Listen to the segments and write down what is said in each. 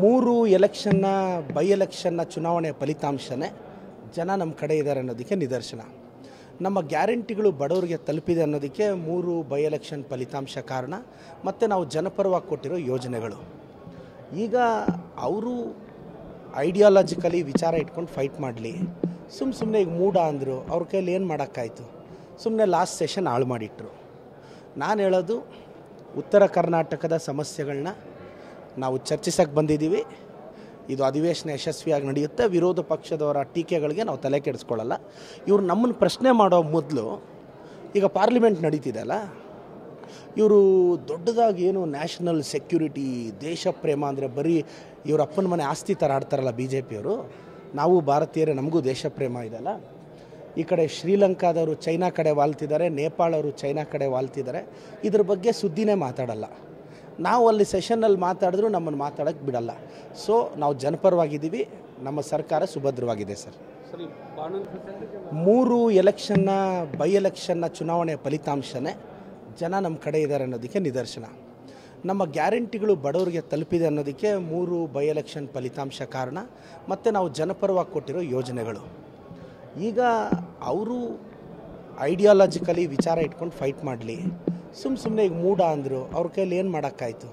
ಮೂರು ಎಲೆಕ್ಷನ್ನ ಬೈ ಎಲೆಕ್ಷನ್ನ ಚುನಾವಣೆ ಫಲಿತಾಂಶನೇ ಜನ ನಮ್ಮ ಕಡೆ ಇದ್ದಾರೆ ಅನ್ನೋದಕ್ಕೆ ನಿದರ್ಶನ. ನಮ್ಮ ಗ್ಯಾರಂಟಿಗಳು ಬಡವರಿಗೆ ತಲುಪಿದೆ ಅನ್ನೋದಕ್ಕೆ ಮೂರು ಬೈ ಎಲೆಕ್ಷನ್ ಫಲಿತಾಂಶ ಕಾರಣ, ಮತ್ತು ನಾವು ಜನಪರವಾಗಿ ಕೊಟ್ಟಿರೋ ಯೋಜನೆಗಳು. ಈಗ ಅವರು ಐಡಿಯಾಲಜಿಕಲಿ ವಿಚಾರ ಇಟ್ಕೊಂಡು ಫೈಟ್ ಮಾಡಲಿ, ಸುಮ್ಮನೆ ಈಗ ಮೂಡ ಅಂದರು, ಅವ್ರ ಕೈಯಲ್ಲಿ ಏನು ಮಾಡೋಕ್ಕಾಯ್ತು, ಸುಮ್ಮನೆ ಲಾಸ್ಟ್ ಸೆಷನ್ ಹಾಳು ಮಾಡಿಟ್ರು. ನಾನು ಹೇಳೋದು, ಉತ್ತರ ಕರ್ನಾಟಕದ ಸಮಸ್ಯೆಗಳನ್ನ ನಾವು ಚರ್ಚಿಸಕ್ಕೆ ಬಂದಿದ್ದೀವಿ. ಇದು ಅಧಿವೇಶನ ಯಶಸ್ವಿಯಾಗಿ ನಡೆಯುತ್ತೆ. ವಿರೋಧ ಪಕ್ಷದವರ ಟೀಕೆಗಳಿಗೆ ನಾವು ತಲೆ ಕೆಡಿಸ್ಕೊಳ್ಳಲ್ಲ. ಇವರು ನಮ್ಮನ್ನು ಪ್ರಶ್ನೆ ಮಾಡೋ ಮೊದಲು, ಈಗ ಪಾರ್ಲಿಮೆಂಟ್ ನಡೀತಿದೆ ಅಲ್ಲ, ಇವರು ದೊಡ್ಡದಾಗಿ ಏನು ನ್ಯಾಷನಲ್ ಸೆಕ್ಯೂರಿಟಿ, ದೇಶ ಪ್ರೇಮ ಅಂದರೆ ಬರೀ ಇವ್ರ ಅಪ್ಪನ ಮನೆ ಆಸ್ತಿ ಥರ ಆಡ್ತಾರಲ್ಲ ಬಿ ಜೆ ಪಿಯವರು. ನಾವು ಭಾರತೀಯರೇ, ನಮಗೂ ದೇಶ ಪ್ರೇಮ ಇದೆಲ್ಲ. ಈ ಕಡೆ ಶ್ರೀಲಂಕಾದವರು ಚೈನಾ ಕಡೆ ವಾಲ್ತಿದ್ದಾರೆ, ನೇಪಾಳವರು ಚೈನಾ ಕಡೆ ವಾಲ್ತಿದ್ದಾರೆ. ಇದ್ರ ಬಗ್ಗೆ ಸುದ್ದಿನೇ ಮಾತಾಡಲ್ಲ. ನಾವು ಅಲ್ಲಿ ಸೆಷನ್ನಲ್ಲಿ ಮಾತಾಡಿದ್ರು ನಮ್ಮನ್ನು ಮಾತಾಡೋಕ್ಕೆ ಬಿಡಲ್ಲ. ಸೊ ನಾವು ಜನಪರವಾಗಿದ್ದೀವಿ, ನಮ್ಮ ಸರ್ಕಾರ ಸುಭದ್ರವಾಗಿದೆ ಸರ್. ಮೂರು ಎಲೆಕ್ಷನ್ನ ಬೈ ಎಲೆಕ್ಷನ್ನ ಚುನಾವಣೆ ಫಲಿತಾಂಶನೇ ಜನ ನಮ್ಮ ಕಡೆ ಇದ್ದಾರೆ ಅನ್ನೋದಕ್ಕೆ ನಿದರ್ಶನ. ನಮ್ಮ ಗ್ಯಾರಂಟಿಗಳು ಬಡವರಿಗೆ ತಲುಪಿದೆ ಅನ್ನೋದಕ್ಕೆ ಮೂರು ಬೈ ಎಲೆಕ್ಷನ್ ಫಲಿತಾಂಶ ಕಾರಣ, ಮತ್ತು ನಾವು ಜನಪರವಾಗಿ ಕೊಟ್ಟಿರೋ ಯೋಜನೆಗಳು. ಈಗ ಅವರು ಐಡಿಯಾಲಜಿಕಲಿ ವಿಚಾರ ಇಟ್ಕೊಂಡು ಫೈಟ್ ಮಾಡಲಿ, ಸುಮ್ಮನೆ ಈಗ ಮೂಡ ಅಂದರು, ಅವ್ರ ಕೈಯಲ್ಲಿ ಏನು ಮಾಡೋಕ್ಕಾಯ್ತು,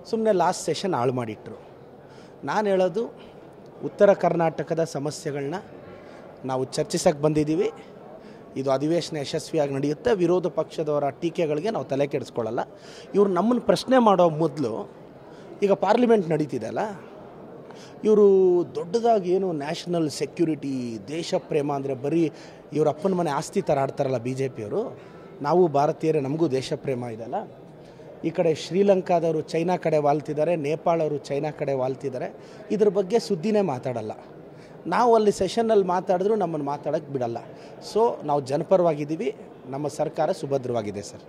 ಸುಮ್ಮನೆ ಲಾಸ್ಟ್ ಸೆಷನ್ ಹಾಳು ಮಾಡಿಟ್ರು. ನಾನು ಹೇಳೋದು, ಉತ್ತರ ಕರ್ನಾಟಕದ ಸಮಸ್ಯೆಗಳನ್ನ ನಾವು ಚರ್ಚಿಸಕ್ಕೆ ಬಂದಿದ್ದೀವಿ. ಇದು ಅಧಿವೇಶನ ಯಶಸ್ವಿಯಾಗಿ ನಡೆಯುತ್ತೆ. ವಿರೋಧ ಪಕ್ಷದವರ ಟೀಕೆಗಳಿಗೆ ನಾವು ತಲೆ ಕೆಡಿಸ್ಕೊಳ್ಳಲ್ಲ. ಇವರು ನಮ್ಮನ್ನು ಪ್ರಶ್ನೆ ಮಾಡೋ ಮೊದಲು, ಈಗ ಪಾರ್ಲಿಮೆಂಟ್ ನಡೀತಿದೆ ಅಲ್ಲ, ಇವರು ದೊಡ್ಡದಾಗಿ ಏನು ನ್ಯಾಷನಲ್ ಸೆಕ್ಯೂರಿಟಿ, ದೇಶ ಪ್ರೇಮ ಅಂದರೆ ಬರೀ ಇವ್ರ ಅಪ್ಪನ ಮನೆ ಆಸ್ತಿ ಥರ ಆಡ್ತಾರಲ್ಲ ಬಿ ಜೆ ಪಿಯವರು. ನಾವು ಭಾರತೀಯರೇ, ನಮಗೂ ದೇಶ ಪ್ರೇಮ ಇದೆಲ್ಲ. ಈ ಕಡೆ ಶ್ರೀಲಂಕಾದವರು ಚೈನಾ ಕಡೆ ವಾಲ್ತಿದ್ದಾರೆ, ನೇಪಾಳವರು ಚೈನಾ ಕಡೆ ವಾಲ್ತಿದ್ದಾರೆ. ಇದ್ರ ಬಗ್ಗೆ ಸುದ್ದಿನೇ ಮಾತಾಡಲ್ಲ. ನಾವು ಅಲ್ಲಿ ಸೆಷನ್ನಲ್ಲಿ ಮಾತಾಡಿದ್ರು ನಮ್ಮನ್ನು ಮಾತಾಡೋಕ್ಕೆ ಬಿಡಲ್ಲ. ಸೊ ನಾವು ಜನಪರವಾಗಿದ್ದೀವಿ, ನಮ್ಮ ಸರ್ಕಾರ ಸುಭದ್ರವಾಗಿದೆ ಸರ್.